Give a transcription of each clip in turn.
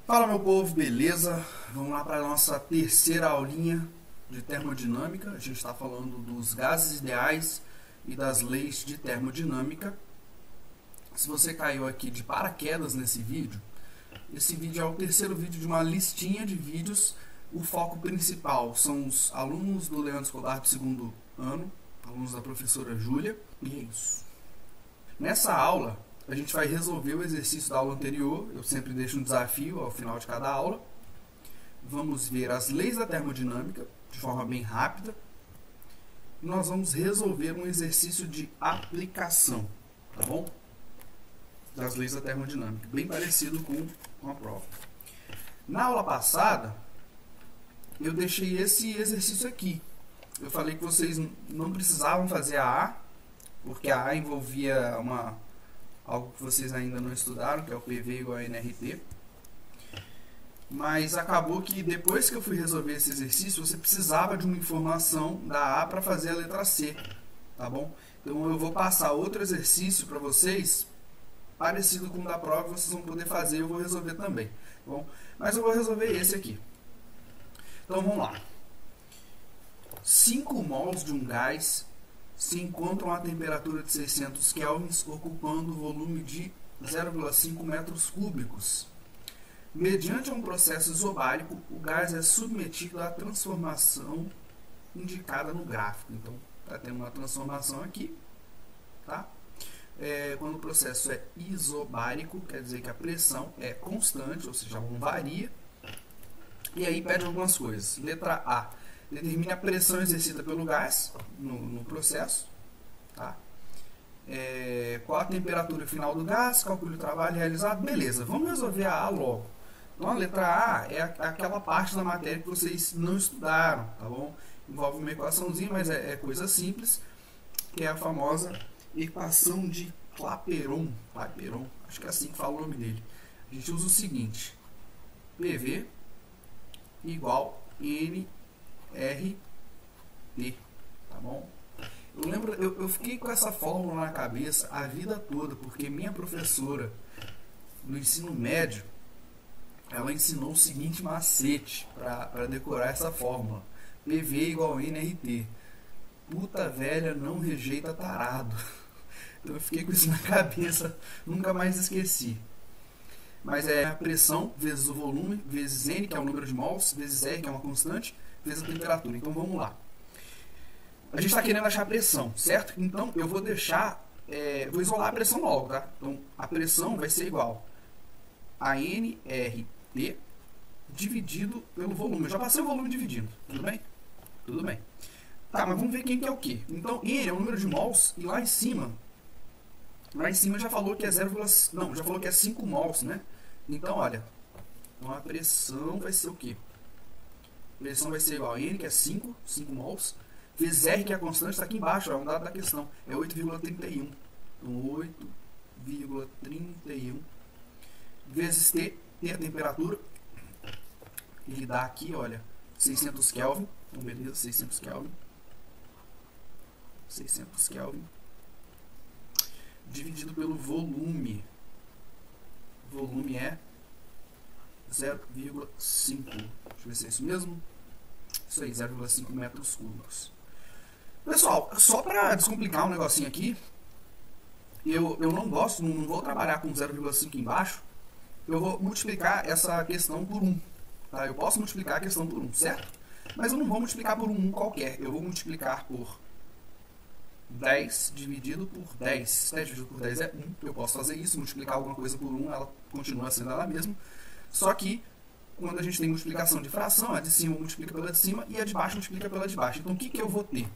Fala, meu povo, beleza? Vamos lá para a nossa terceira aulinha de termodinâmica. A gente está falando dos gases ideais e das leis de termodinâmica. Se você caiu aqui de paraquedas nesse vídeo, esse vídeo é o terceiro vídeo de uma listinha de vídeos. O foco principal são os alunos do Leandro Escobar do segundo ano, alunos da professora Júlia, e é isso. Nessa aula, a gente vai resolver o exercício da aula anterior. Eu sempre deixo um desafio ao final de cada aula. Vamos ver as leis da termodinâmica de forma bem rápida. E nós vamos resolver um exercício de aplicação, tá bom? Das leis da termodinâmica, bem parecido com a prova. Na aula passada, eu deixei esse exercício aqui. Eu falei que vocês não precisavam fazer a A, porque a A envolvia algo que vocês ainda não estudaram, que é o PV igual a NRT. Mas acabou que depois que eu fui resolver esse exercício, você precisava de uma informação da A para fazer a letra C, tá bom? Então eu vou passar outro exercício para vocês, parecido com o da prova, vocês vão poder fazer, eu vou resolver também, tá bom? Mas eu vou resolver esse aqui. Então vamos lá. 5 mols de um gás se encontram a temperatura de 600 kelvins, ocupando o volume de 0,5 metros cúbicos. Mediante um processo isobárico, o gás é submetido à transformação indicada no gráfico. Então, está tendo uma transformação aqui, tá? Quando o processo é isobárico, quer dizer que a pressão é constante, ou seja, não varia. E aí pede algumas coisas. Letra A. Determine a pressão exercida pelo gás no processo. Tá? Qual a temperatura final do gás? Calcule o trabalho realizado. Beleza, vamos resolver a A logo. Então, a letra A é aquela parte da matéria que vocês não estudaram, tá bom? Envolve uma equaçãozinha, mas é coisa simples, que é a famosa equação de Clapeyron. Clapeyron, acho que é assim que fala o nome dele. A gente usa o seguinte: PV igual NRT, tá bom? Eu fiquei com essa fórmula na cabeça a vida toda, porque minha professora no ensino médio, ela ensinou o seguinte macete para decorar essa fórmula: PV igual NRT. Puta velha não rejeita tarado. Então eu fiquei com isso na cabeça, nunca mais esqueci. Mas é a pressão vezes o volume, vezes N, que é o número de mols, vezes R, que é uma constante, vezes a temperatura. Então vamos lá. A gente está querendo achar a pressão, certo? Então eu vou deixar, vou isolar a pressão logo, tá? Então a pressão vai ser igual a NRT dividido pelo volume. Eu já passei o volume dividindo, tudo bem? Tudo bem. Tá, mas vamos ver quem que é o quê? Então N é o número de mols e lá em cima já falou que é 0, não, já falou que é 5 mols, né? Então, olha, então a pressão vai ser o quê? A pressão vai ser igual a N, que é 5 mols, vezes R, que é a constante, está aqui embaixo, é um dado da questão, é 8,31. Então, 8,31 vezes T é a temperatura, ele dá aqui, olha, 600 Kelvin, então beleza, 600 Kelvin, dividido pelo volume. O volume é 0,5. Deixa eu ver se é isso mesmo. Isso aí, 0,5 metros cúbicos. Pessoal, só para descomplicar um negocinho aqui, eu não vou trabalhar com 0,5 embaixo. Eu vou multiplicar essa questão por 1. Tá? Eu posso multiplicar a questão por 1, certo? Mas eu não vou multiplicar por 1 qualquer. Eu vou multiplicar por 10 dividido por 10. 10 dividido por 10 é 1. Eu posso fazer isso, multiplicar alguma coisa por 1, ela continua sendo ela mesma. Só que, quando a gente tem multiplicação de fração, a de cima multiplica pela de cima e a de baixo multiplica pela de baixo. Então, o que eu vou ter?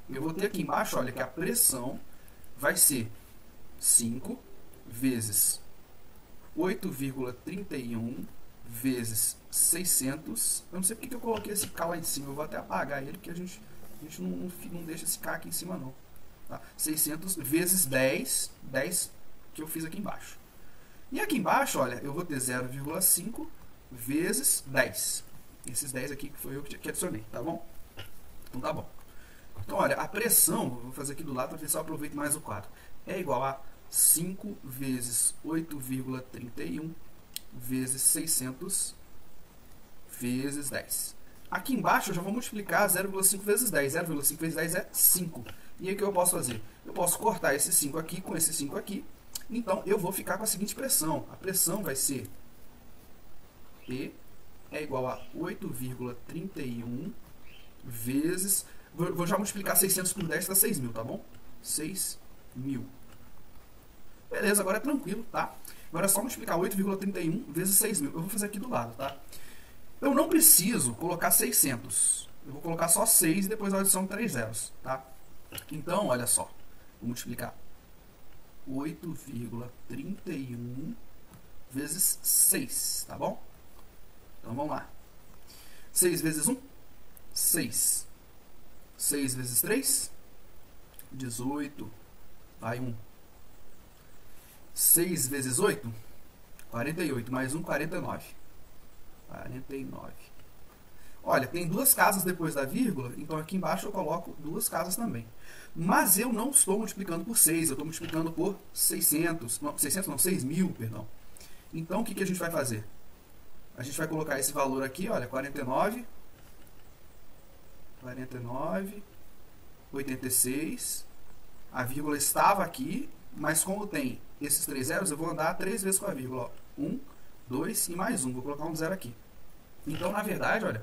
Eu vou ter aqui embaixo, olha, que a pressão vai ser 5 vezes 8,31 vezes 600. Eu não sei porque eu coloquei esse K lá em cima. Eu vou até apagar ele, porque a gente não deixa esse K aqui em cima não, tá? 600 vezes 10 que eu fiz aqui embaixo. E aqui embaixo, olha, eu vou ter 0,5 vezes 10. Esses 10 aqui que foi eu que adicionei, tá bom? Então tá bom. Então olha, a pressão, vou fazer aqui do lado para ver se eu aproveito mais o quadro, é igual a 5 vezes 8,31 vezes 600 vezes 10. Aqui embaixo eu já vou multiplicar 0,5 vezes 10. 0,5 vezes 10 é 5. E aí o que eu posso fazer? Eu posso cortar esse 5 aqui com esse 5 aqui. Então eu vou ficar com a seguinte pressão. A pressão vai ser P é igual a 8,31 vezes... Vou já multiplicar 600 por 10, dá 6.000, tá bom? 6.000. Beleza, agora é tranquilo, tá? Agora é só multiplicar 8,31 vezes 6.000. Eu vou fazer aqui do lado, tá? Eu não preciso colocar 600. Eu vou colocar só 6 e depois eu adiciono 3 zeros, tá? Então, olha só. Vou multiplicar 8,31 vezes 6, tá bom? Então, vamos lá. 6 vezes 1, 6. 6 vezes 3, 18. Vai 1. 6 vezes 8, 48. Mais 1, 49. 49. Olha, tem duas casas depois da vírgula, então aqui embaixo eu coloco duas casas também. Mas eu não estou multiplicando por 6, eu estou multiplicando por 600. Não, 600 não, 6.000, perdão. Então, o que a gente vai fazer? A gente vai colocar esse valor aqui, olha, 49, 86. A vírgula estava aqui, mas como tem esses 3 zeros, eu vou andar 3 vezes com a vírgula. 1, 2 e mais 1. Vou colocar um zero aqui. Então, na verdade, olha,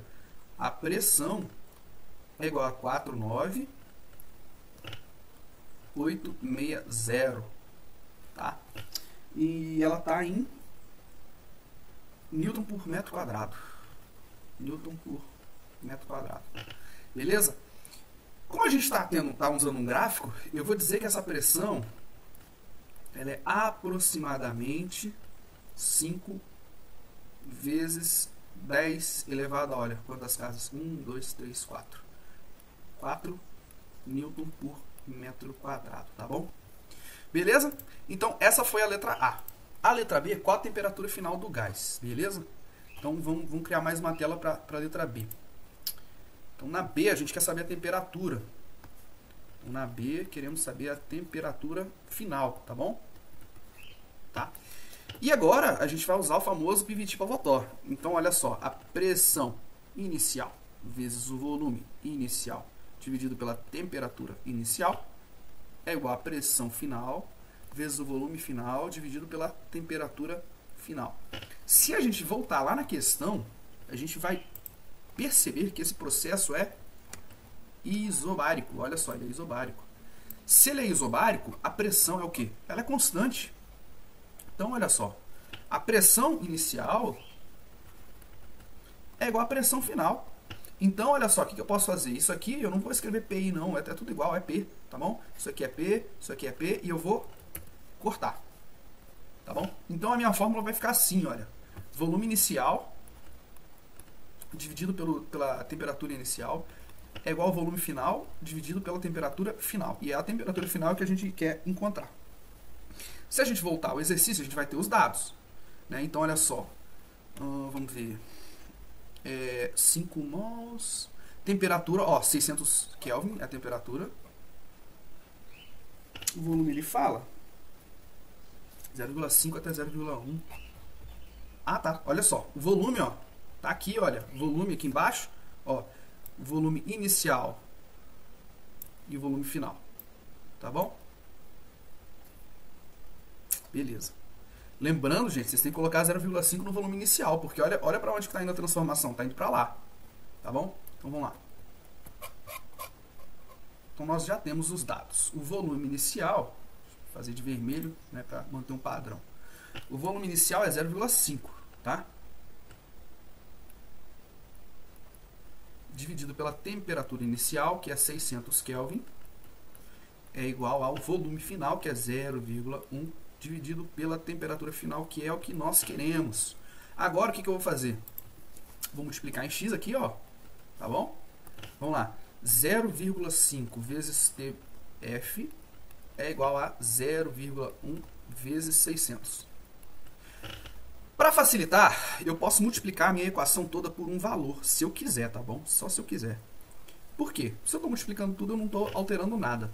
a pressão é igual a 49860, tá? E ela está em Newton por metro quadrado. Newton por metro quadrado. Beleza? Como a gente está usando um gráfico, eu vou dizer que essa pressão ela é aproximadamente 5 vezes 10 elevado a, olha, quantas casas? 1, 2, 3, 4. 4 Newton por metro quadrado, tá bom? Beleza? Então, essa foi a letra A. A letra B, qual a temperatura final do gás? Beleza? Então, vamos criar mais uma tela para a letra B. Então, na B, a gente quer saber a temperatura. Então, na B, queremos saber a temperatura final, tá bom? Tá? E agora, a gente vai usar o famoso Pivot-Pivot. Então, olha só, a pressão inicial vezes o volume inicial dividido pela temperatura inicial é igual a pressão final vezes o volume final dividido pela temperatura final. Se a gente voltar lá na questão, a gente vai perceber que esse processo é isobárico. Olha só, ele é isobárico. Se ele é isobárico, a pressão é o quê? Ela é constante. Então, olha só, a pressão inicial é igual à pressão final. Então, olha só, o que eu posso fazer? Isso aqui eu não vou escrever PI não, é tudo igual, é P, tá bom? Isso aqui é P, isso aqui é P, e eu vou cortar, tá bom? Então, a minha fórmula vai ficar assim, olha. Volume inicial dividido pela temperatura inicial é igual ao volume final dividido pela temperatura final. E é a temperatura final que a gente quer encontrar. Se a gente voltar ao exercício, a gente vai ter os dados, né? Então, olha só. Vamos ver. 5 mols. Temperatura, ó, 600 Kelvin é a temperatura. O volume ele fala 0,5 até 0,1. Ah, tá. Olha só. O volume, ó, tá aqui, olha. Volume aqui embaixo, ó. Volume inicial e o volume final. Tá bom? Beleza. Lembrando, gente, vocês têm que colocar 0,5 no volume inicial, porque olha para onde está indo a transformação, está indo para lá, tá bom? Então vamos lá. Então nós já temos os dados. O volume inicial, vou fazer de vermelho, né, para manter um padrão. O volume inicial é 0,5, tá? Dividido pela temperatura inicial, que é 600 Kelvin, é igual ao volume final, que é 0,1, dividido pela temperatura final, que é o que nós queremos. Agora, o que eu vou fazer? Vou multiplicar em x aqui, ó. Tá bom? Vamos lá. 0,5 vezes TF é igual a 0,1 vezes 600. Para facilitar, eu posso multiplicar a minha equação toda por um valor, se eu quiser, tá bom? Só se eu quiser. Por quê? Se eu estou multiplicando tudo, eu não estou alterando nada.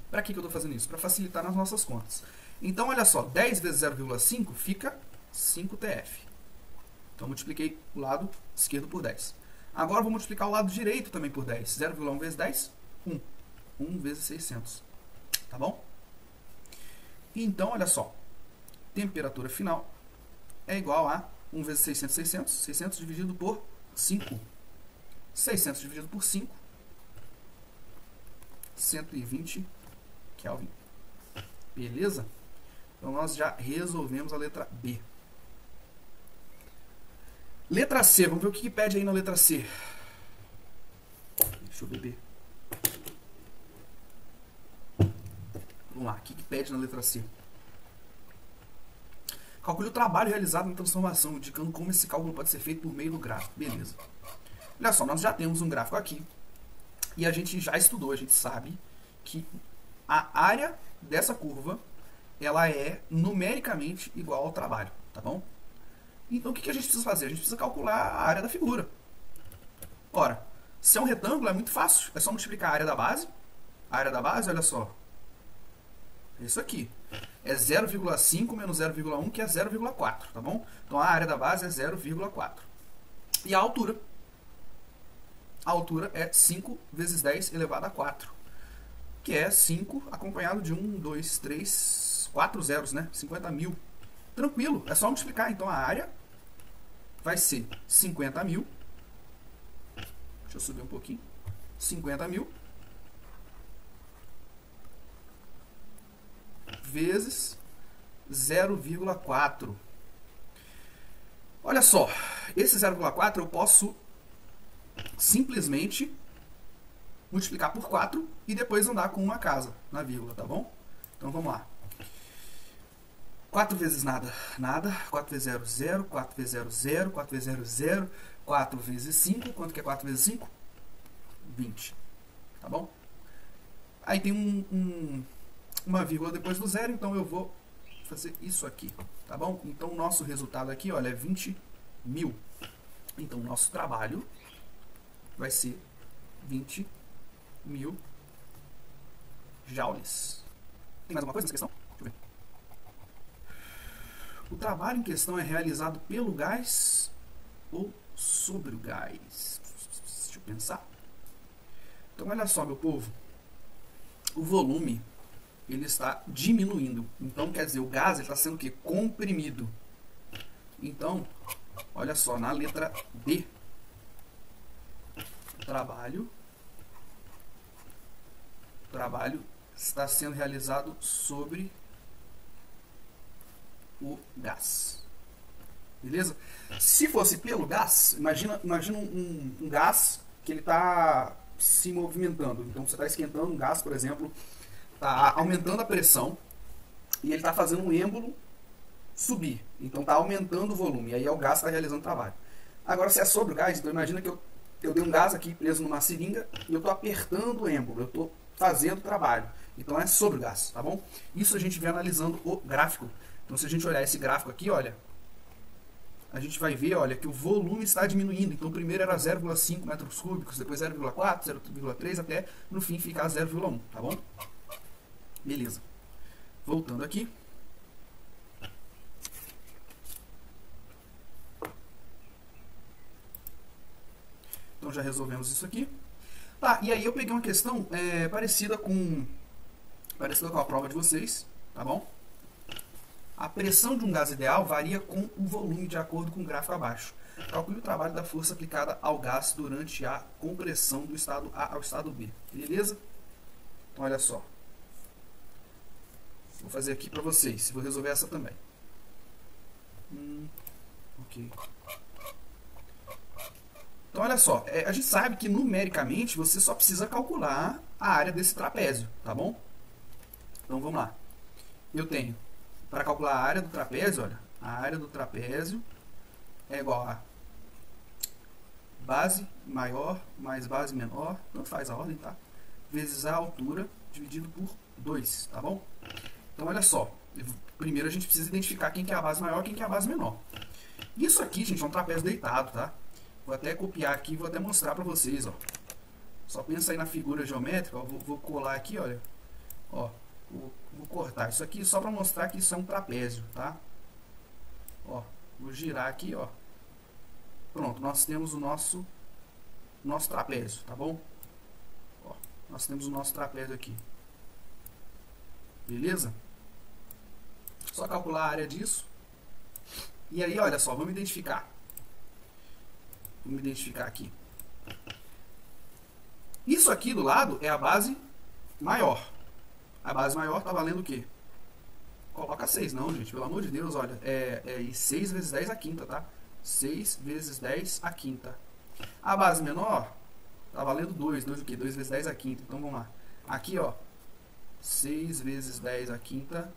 Para que eu estou fazendo isso? Para facilitar nas nossas contas. Então, olha só, 10 vezes 0,5 fica 5TF. Então, multipliquei o lado esquerdo por 10. Agora, vou multiplicar o lado direito também por 10. 0,1 vezes 10, 1. 1 vezes 600. Tá bom? Então, olha só. Temperatura final é igual a 1 vezes 600, 600. 600 dividido por 5. 600 dividido por 5. 120 Kelvin. Beleza? Então, nós já resolvemos a letra B. Letra C. Vamos ver o que pede aí na letra C. Deixa eu beber. Vamos lá. O que pede na letra C? Calcule o trabalho realizado na transformação, indicando como esse cálculo pode ser feito por meio do gráfico. Beleza. Olha só, nós já temos um gráfico aqui. E a gente já estudou, a gente sabe que a área dessa curva, ela é numericamente igual ao trabalho, tá bom? Então o que a gente precisa fazer? A gente precisa calcular a área da figura. Ora, se é um retângulo é muito fácil, é só multiplicar a área da base. A área da base, olha só, é isso aqui. É 0,5 menos 0,1, que é 0,4, tá bom? Então a área da base é 0,4. E a altura? A altura é 5 vezes 10 elevado a 4, que é 5 acompanhado de 1, 2, 3, 4 zeros, né? 50 mil. Tranquilo, é só multiplicar. Então a área vai ser 50 mil. Deixa eu subir um pouquinho. 50 mil vezes 0,4. Olha só, esse 0,4 eu posso simplesmente multiplicar por 4 e depois andar com uma casa na vírgula, tá bom? Então vamos lá. 4 vezes nada, nada. 4 vezes 0, 0. 4 vezes 0, 0. 4 vezes 0, 0. 4 vezes 5. Quanto que é 4 vezes 5? 20. Tá bom? Aí tem uma vírgula depois do zero, então eu vou fazer isso aqui. Tá bom? Então o nosso resultado aqui, olha, é 20 mil. Então o nosso trabalho vai ser 20 mil joules. Tem mais alguma coisa nessa questão? Deixa eu ver. O trabalho em questão é realizado pelo gás ou sobre o gás? Deixa eu pensar. Então, olha só, meu povo. O volume, ele está diminuindo. Então, quer dizer, o gás está sendo o quê? Comprimido. Então, olha só, na letra D. O trabalho está sendo realizado sobre o gás. Beleza? Se fosse pelo gás, imagina um gás que ele está se movimentando. Então você está esquentando um gás, por exemplo, está aumentando a pressão e ele está fazendo um êmbolo subir. Então está aumentando o volume. E aí é o gás que está realizando o trabalho. Agora, se é sobre o gás, então imagina que eu dei um gás aqui preso numa seringa e eu estou apertando o êmbolo. Eu estou fazendo o trabalho. Então é sobre o gás, tá bom? Isso a gente vem analisando o gráfico. Então, se a gente olhar esse gráfico aqui, olha, a gente vai ver, olha, que o volume está diminuindo. Então, primeiro era 0,5 metros cúbicos, depois 0,4, 0,3, até no fim ficar 0,1, tá bom? Beleza. Voltando aqui. Então, já resolvemos isso aqui. Tá, e aí eu peguei uma questão parecida com a prova de vocês, tá bom? A pressão de um gás ideal varia com o volume de acordo com o gráfico abaixo. Calcule o trabalho da força aplicada ao gás durante a compressão do estado A ao estado B. Beleza? Então, olha só. Vou fazer aqui para vocês. Vou resolver essa também. Ok. Então, olha só. A gente sabe que, numericamente, você só precisa calcular a área desse trapézio. Tá bom? Então, vamos lá. Eu tenho... Para calcular a área do trapézio, olha, a área do trapézio é igual a base maior mais base menor, tanto faz a ordem, tá? Vezes a altura dividido por 2, tá bom? Então, olha só, primeiro a gente precisa identificar quem que é a base maior e quem que é a base menor. Isso aqui, gente, é um trapézio deitado, tá? Vou até copiar aqui e vou até mostrar para vocês, ó. Só pensa aí na figura geométrica, ó, vou colar aqui, olha, ó. Vou cortar isso aqui só para mostrar que isso é um trapézio, tá? Ó, vou girar aqui, ó. Pronto, nós temos o nosso trapézio, tá bom? Ó, nós temos o nosso trapézio aqui. Beleza? Só calcular a área disso. E aí, olha só, vamos identificar. Vamos identificar aqui. Isso aqui do lado é a base maior. A base maior está valendo o quê? Coloca 6, não, gente. Pelo amor de Deus, olha. É 6 vezes 10 a quinta, tá? 6 vezes 10 a quinta. A base menor está valendo 2. 2 o quê? 2 vezes 10 a quinta. Então, vamos lá. Aqui, ó. 6 vezes 10 a quinta.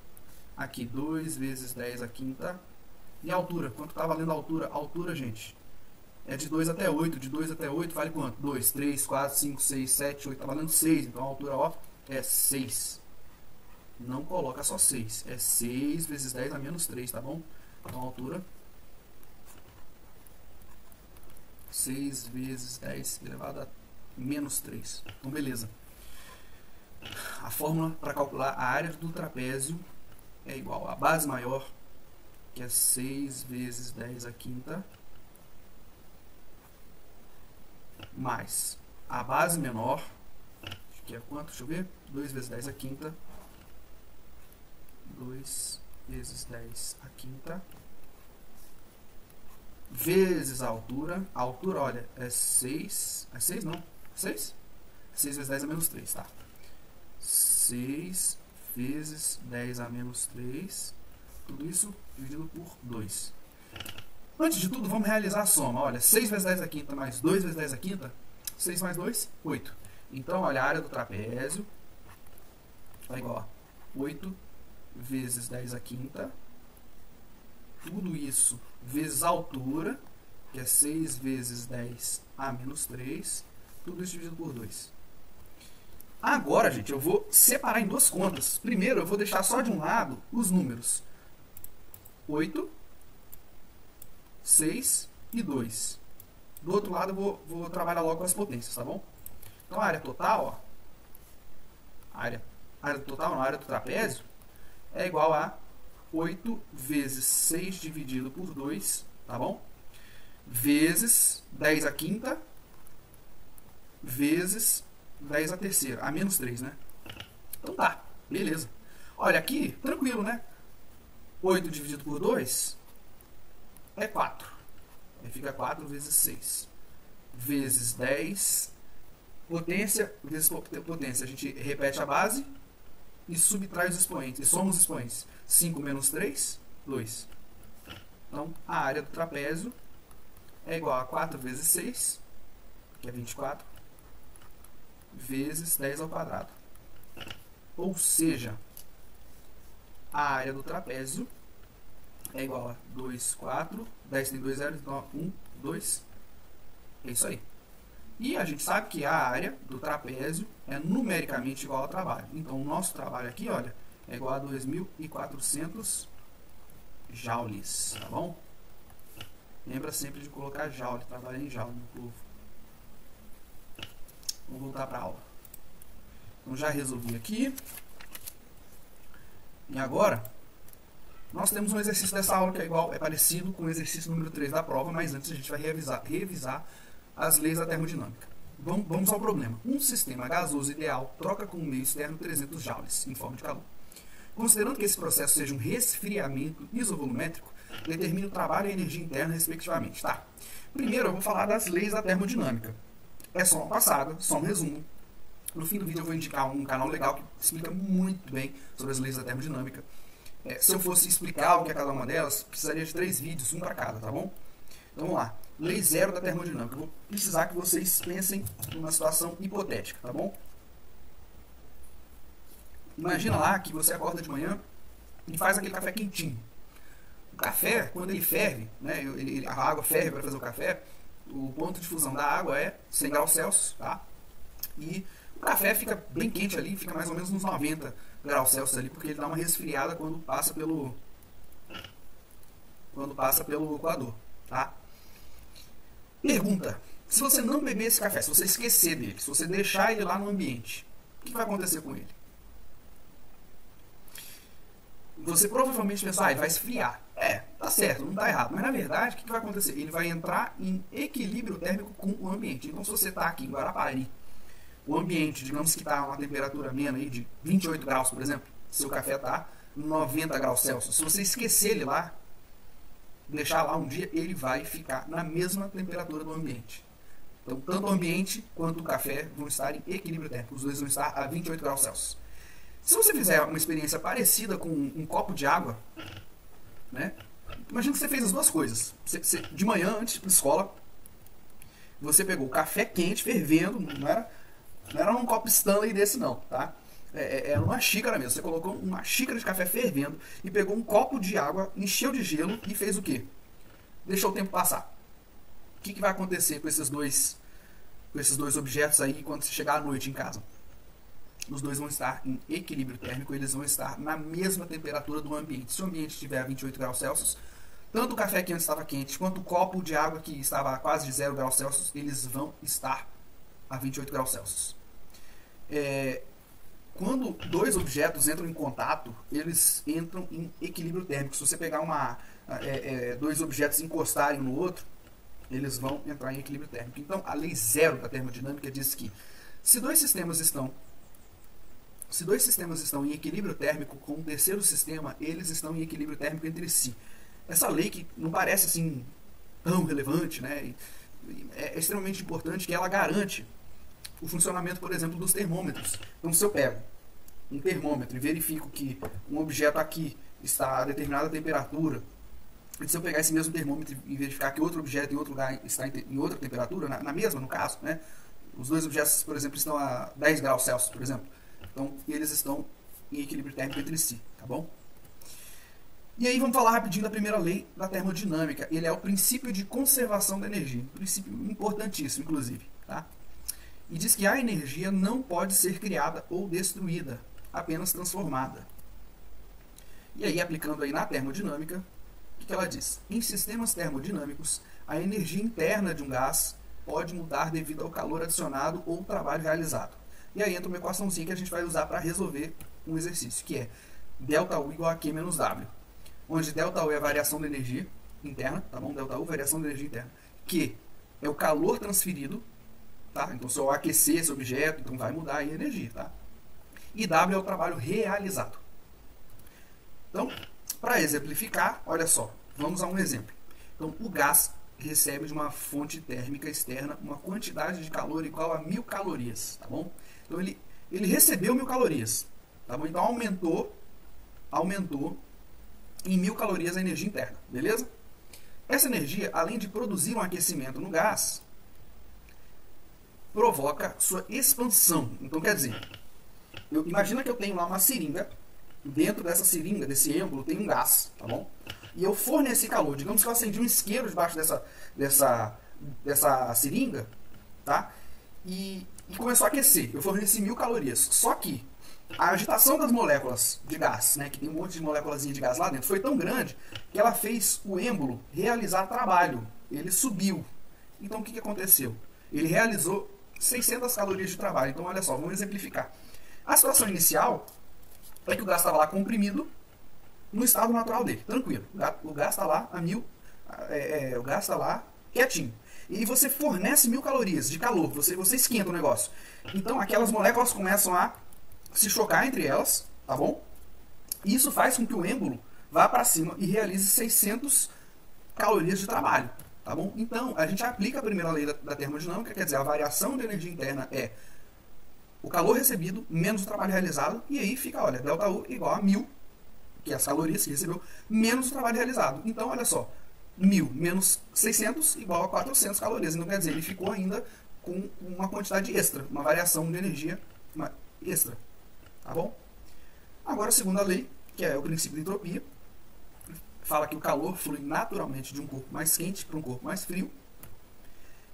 Aqui, 2 vezes 10 a quinta. E a altura? Quanto está valendo a altura? A altura, gente, é de 2 até 8. De 2 até 8 vale quanto? 2, 3, 4, 5, 6, 7, 8. Está valendo 6. Então, a altura, ó, é 6. Não coloca só 6. É 6 vezes 10 a menos 3, tá bom? Então, a altura... 6 vezes 10 elevado a menos 3. Então, beleza. A fórmula para calcular a área do trapézio é igual a base maior, que é 6 vezes 10 a quinta, mais a base menor, que é quanto? Deixa eu ver. 2 vezes 10 a quinta. 2 vezes 10 a quinta. Vezes a altura. A altura, olha, é 6. É 6 não? 6? 6 vezes 10 a menos 3, tá? 6 vezes 10 a menos 3. Tudo isso dividido por 2. Antes de tudo, vamos realizar a soma. Olha, 6 vezes 10 a quinta mais 2 vezes 10 a quinta. 6 mais 2, 8. Então, olha, a área do trapézio é igual a 8 vezes 10 a quinta. Tudo isso vezes a altura, que é 6 vezes 10 a menos 3. Tudo isso dividido por 2. Agora, gente, eu vou separar em duas contas. Primeiro, eu vou deixar só de um lado os números 8, 6 e 2. Do outro lado, eu vou trabalhar logo com as potências, tá bom? Então, a área total, ó, a área total, não, a área do trapézio, é igual a 8 vezes 6 dividido por 2, tá bom? Vezes 10 a quinta, vezes 10 a terceira, a menos 3, né? Então tá, beleza. Olha, aqui, tranquilo, né? 8 dividido por 2 é 4. Aí fica 4 vezes 6. Vezes 10. Potência vezes potência. A gente repete a base e subtrai os expoentes. E soma os expoentes. 5 menos 3, 2. Então, a área do trapézio é igual a 4 vezes 6, que é 24, vezes 10 ao quadrado. Ou seja, a área do trapézio é igual a 2, 4, 10 tem 2 zeros, então 1, 2. É isso aí. E a gente sabe que a área do trapézio é numericamente igual ao trabalho. Então, o nosso trabalho aqui, olha, é igual a 2.400 joules, tá bom? Lembra sempre de colocar joule, trabalha em joule, meu povo. Vamos voltar para a aula. Então, já resolvi aqui. E agora, nós temos um exercício dessa aula que é parecido com o exercício número 3 da prova, mas antes a gente vai revisar as leis da termodinâmica. Vamos ao problema. Um sistema gasoso ideal troca com um meio externo 300 joules em forma de calor. Considerando que esse processo seja um resfriamento isovolumétrico, determine o trabalho e a energia interna, respectivamente. Tá. Primeiro, eu vou falar das leis da termodinâmica. É só uma passada, só um resumo. No fim do vídeo eu vou indicar um canal legal que explica muito bem sobre as leis da termodinâmica. Se eu fosse explicar o que é cada uma delas, precisaria de 3 vídeos, um para cada, tá bom? Então vamos lá. Lei 0 da termodinâmica. Eu vou precisar que vocês pensem numa situação hipotética, tá bom? Imagina lá que você acorda de manhã e faz aquele café quentinho. O café, quando ele ferve, né, a água ferve para fazer o café, o ponto de fusão da água é 100 graus Celsius, tá? E o café fica bem quente ali, fica mais ou menos uns 90 graus Celsius ali, porque ele dá uma resfriada quando passa pelo coador, tá? Pergunta: se você não beber esse café, se você esquecer dele, se você deixar ele lá no ambiente, o que vai acontecer com ele? Você provavelmente pensa, ele vai esfriar. tá certo, não tá errado. Mas na verdade, o que vai acontecer? Ele vai entrar em equilíbrio térmico com o ambiente. Então, se você está aqui em Guarapari, o ambiente, digamos que está uma temperatura amena aí de 28 graus, por exemplo, seu café está 90 graus Celsius. Se você esquecer ele lá, deixar lá um dia, ele vai ficar na mesma temperatura do ambiente. Então, tanto o ambiente quanto o café vão estar em equilíbrio térmico. Os dois vão estar a 28 graus Celsius. Se você fizer uma experiência parecida com um copo de água, né? Imagina que você fez as duas coisas. De manhã, antes da escola, você pegou o café quente, fervendo, não era num copo Stanley desse não, tá? Era uma xícara mesmo. Você colocou uma xícara de café fervendo e pegou um copo de água, encheu de gelo e fez o quê? Deixou o tempo passar. O que vai acontecer com esses dois objetos aí quando você chegar à noite em casa? Os dois vão estar em equilíbrio térmico, eles vão estar na mesma temperatura do ambiente. Se o ambiente estiver a 28 graus Celsius, tanto o café que antes estava quente, quanto o copo de água que estava a quase de 0 graus Celsius, eles vão estar a 28 graus Celsius. Quando dois objetos entram em contato, eles entram em equilíbrio térmico. Se você pegar dois objetos encostarem um no outro, eles vão entrar em equilíbrio térmico. Então, a lei zero da termodinâmica diz que se dois sistemas estão em equilíbrio térmico com o terceiro sistema, eles estão em equilíbrio térmico entre si. Essa lei que não parece assim tão relevante, né? É extremamente importante que ela garante o funcionamento, por exemplo, dos termômetros. Então, se eu pego um termômetro e verifico que um objeto aqui está a determinada temperatura, e se eu pegar esse mesmo termômetro e verificar que outro objeto em outro lugar está em outra temperatura, na mesma, no caso, né? Os dois objetos, por exemplo, estão a 10 graus Celsius, por exemplo. Então, eles estão em equilíbrio térmico entre si, tá bom? E aí, vamos falar rapidinho da primeira lei da termodinâmica. Ele é o princípio de conservação da energia. Um princípio importantíssimo, inclusive, tá? E diz que a energia não pode ser criada ou destruída, apenas transformada. E aí, aplicando aí na termodinâmica, o que ela diz? Em sistemas termodinâmicos, a energia interna de um gás pode mudar devido ao calor adicionado ou trabalho realizado. E aí entra uma equaçãozinha que a gente vai usar para resolver um exercício, que é ΔU igual a Q menos W. Onde ΔU é a variação da energia interna, tá bom? ΔU, variação da energia interna. Q é o calor transferido, tá? Então, se eu aquecer esse objeto, então vai mudar aí a energia, tá? E W é o trabalho realizado. Então, para exemplificar, olha só, vamos a um exemplo. Então, o gás recebe de uma fonte térmica externa uma quantidade de calor igual a 1000 calorias, tá bom? Então, ele recebeu 1000 calorias, tá bom? Então, aumentou em 1000 calorias a energia interna, beleza? Essa energia, além de produzir um aquecimento no gás, provoca sua expansão. Então, quer dizer, imagina que eu tenho lá uma seringa, dentro dessa seringa, desse êmbolo, tem um gás, tá bom? E eu forneci calor. Digamos que eu acendi um isqueiro debaixo dessa seringa, tá? E começou a aquecer. Eu forneci 1000 calorias. Só que a agitação das moléculas de gás, né, que tem um monte de moléculas de gás lá dentro, foi tão grande que ela fez o êmbolo realizar trabalho. Ele subiu. Então, o que aconteceu? Ele realizou 600 calorias de trabalho. Então, olha só, vamos exemplificar. A situação inicial é que o gás estava lá comprimido no estado natural dele, tranquilo. O gás está lá a 1000, o gás está lá quietinho. E você fornece 1000 calorias de calor, você esquenta o negócio. Então, aquelas moléculas começam a se chocar entre elas, tá bom? E isso faz com que o êmbolo vá para cima e realize 600 calorias de trabalho, tá bom? Então, a gente aplica a primeira lei da termodinâmica, quer dizer, a variação de energia interna é o calor recebido menos o trabalho realizado, e aí fica, olha, ΔU igual a 1000, que é as calorias que recebeu, menos o trabalho realizado. Então, olha só, 1000 menos 600 igual a 400 calorias. Então, quer dizer, ele ficou ainda com uma quantidade extra, uma variação de energia extra. Tá bom? Agora, a segunda lei, que é o princípio de entropia, fala que o calor flui naturalmente de um corpo mais quente para um corpo mais frio,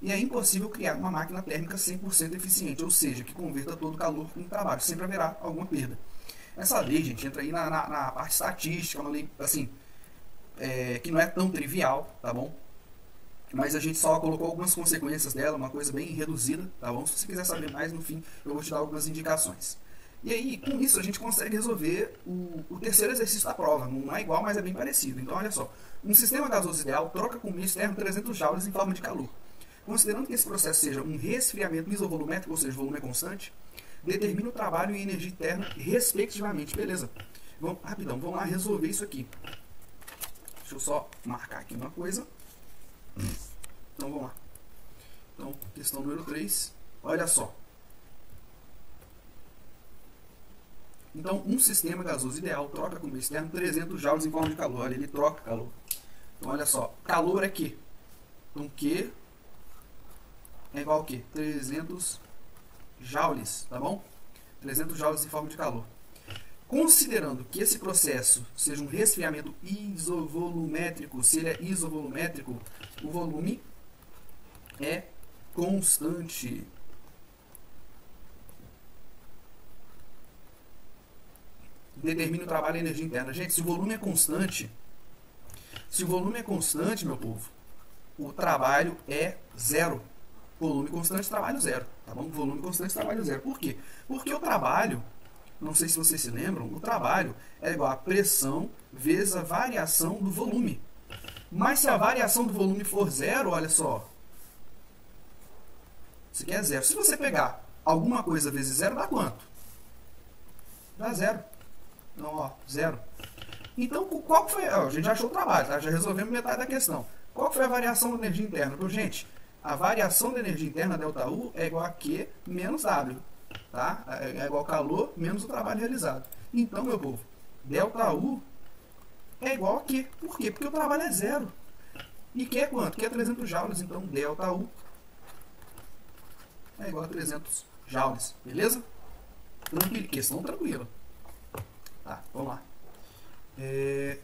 e é impossível criar uma máquina térmica 100% eficiente, ou seja, que converta todo o calor em trabalho. Sempre haverá alguma perda. Essa lei, gente, entra aí na parte estatística, uma lei, assim, que não é tão trivial, tá bom? Mas a gente só colocou algumas consequências dela, uma coisa bem reduzida, tá bom? Se você quiser saber mais, no fim, eu vou te dar algumas indicações. E aí, com isso, a gente consegue resolver o terceiro exercício da prova. Não é igual, mas é bem parecido. Então, olha só. Um sistema gasoso ideal troca com o meio externo 300 joules em forma de calor. Considerando que esse processo seja um resfriamento isovolumétrico, ou seja, o volume é constante, determina o trabalho e energia interna, respectivamente. Beleza? Rapidão, vamos lá resolver isso aqui. Deixa eu só marcar aqui uma coisa. Então, vamos lá. Então, questão número 3. Olha só. Então, um sistema gasoso ideal troca com o meio externo 300 joules em forma de calor. Olha, ele troca calor. Então, olha só. Calor é Q. Então, Q é igual a quê? 300 joules, tá bom? 300 joules em forma de calor. Considerando que esse processo seja um resfriamento isovolumétrico, se ele é isovolumétrico, o volume é constante. Determina o trabalho e a energia interna. Gente, se o volume é constante, meu povo, o trabalho é zero. Volume constante, trabalho zero. Tá bom? Volume constante, trabalho zero. Por quê? Porque o trabalho, não sei se vocês se lembram, o trabalho é igual a pressão vezes a variação do volume. Mas se a variação do volume for zero, olha só. Isso aqui é zero. Se você pegar alguma coisa vezes zero, dá quanto? Dá zero. Não, ó, zero. Então, qual foi... a gente já achou o trabalho, tá? Já resolvemos metade da questão. Qual foi a variação da energia interna? Então, gente, a variação da energia interna, ΔU, é igual a Q menos W. Tá? É igual a calor menos o trabalho realizado. Então, meu povo, ΔU é igual a Q. Por quê? Porque o trabalho é zero. E Q é quanto? Q é 300 joules. Então, ΔU é igual a 300 joules. Beleza? Tranquilo. Questão tranquila. Tá, vamos lá. E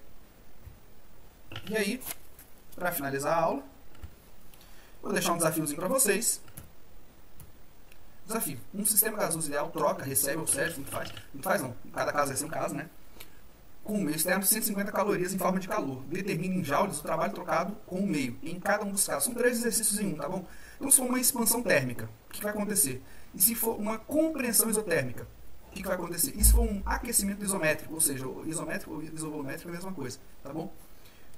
aí, para finalizar a aula, vou deixar um desafiozinho para vocês. Desafio. Um sistema gasoso ideal troca, recebe ou serve, não faz não. Cada caso vai ser um caso, né? Com o meio externo, 150 calorias em forma de calor. Determina em joules o trabalho trocado com o meio. Em cada um dos casos. São 3 exercícios em um, tá bom? Então, se for uma expansão térmica, o que vai acontecer? E se for uma compreensão isotérmica, o que vai acontecer? E se for um aquecimento isométrico, ou seja, isométrico ou isovolumétrico é a mesma coisa, tá bom?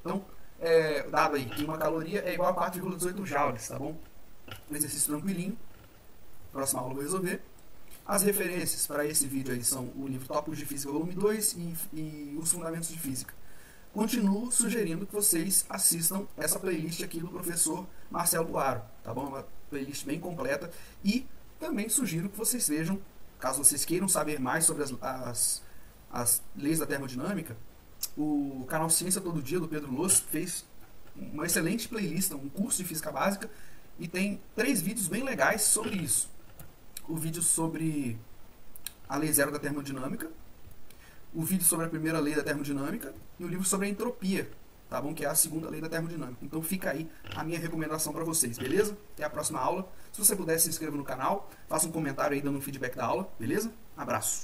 Então, dado aí que uma caloria é igual a 4,18 joules, tá bom? Um exercício tranquilinho. Próxima aula eu vou resolver. As referências para esse vídeo aí são o livro Tópicos de Física volume 2 e os Fundamentos de Física. Continuo sugerindo que vocês assistam essa playlist aqui do professor Marcelo Buaro, tá bom? Uma playlist bem completa. E também sugiro que vocês vejam, caso vocês queiram saber mais sobre as leis da termodinâmica, o canal Ciência Todo Dia, do Pedro Loss, fez uma excelente playlist, um curso de Física Básica, e tem 3 vídeos bem legais sobre isso. O vídeo sobre a lei zero da termodinâmica, o vídeo sobre a primeira lei da termodinâmica e o livro sobre a entropia, tá bom? Que é a segunda lei da termodinâmica. Então fica aí a minha recomendação para vocês, beleza? Até a próxima aula. Se você puder, se inscreva no canal, faça um comentário aí dando um feedback da aula, beleza? Abraço!